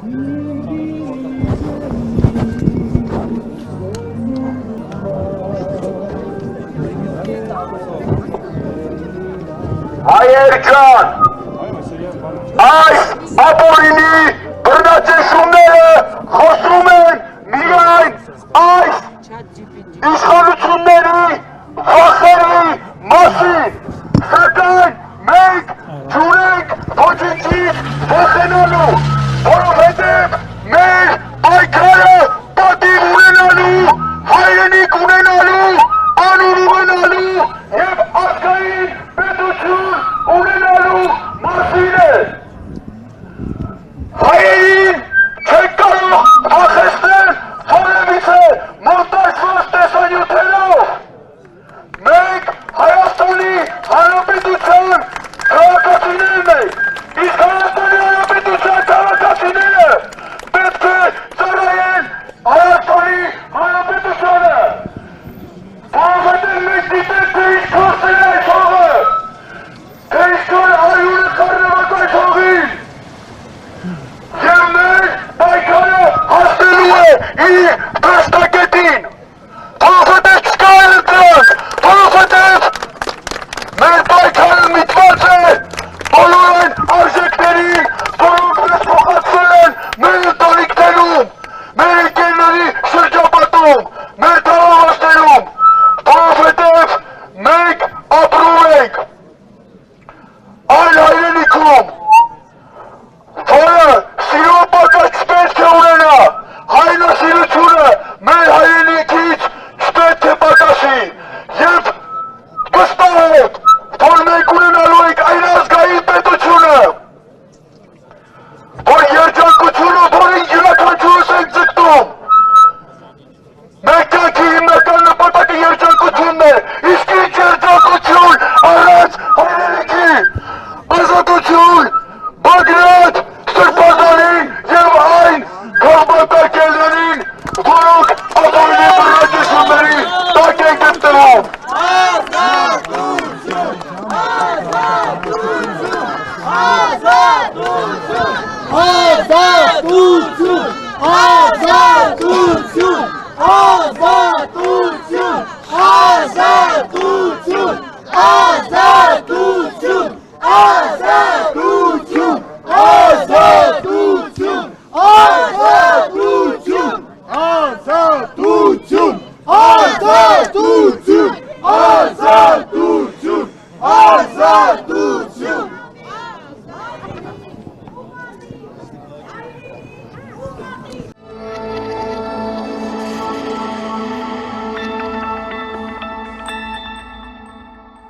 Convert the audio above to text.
Հայեր ջան, այս ապօրինի բռնաճնշումները խոսում են միայն այս իշխանությունների վախերի մասին, սակայն մենք չունենք ոչինչից վախենալու, որովհետև մեր պայքարը պատիվ ունենալու, հայրենիք ունենալու, անուն ունենալու և ազգային պետություն ունենալու մասին է։ Հայերին չեն կարող վախեցնել որևիցե մոնտաժված տեսանյութերով։ Մենք Հայաստանի Հանրապետության քաղաքացիներն ենք, իսկ Հայաստանի Հանրապետության քաղաքացիները պետք է ծառայեն Հայաստանի Հանրապետությանը, որովհետև մենք գիտենք, թե ինչ կորցրել է այս հողը, թե ինչքան արյունը խառնված այս հողին, և մեր պայքարը հասնելու է իր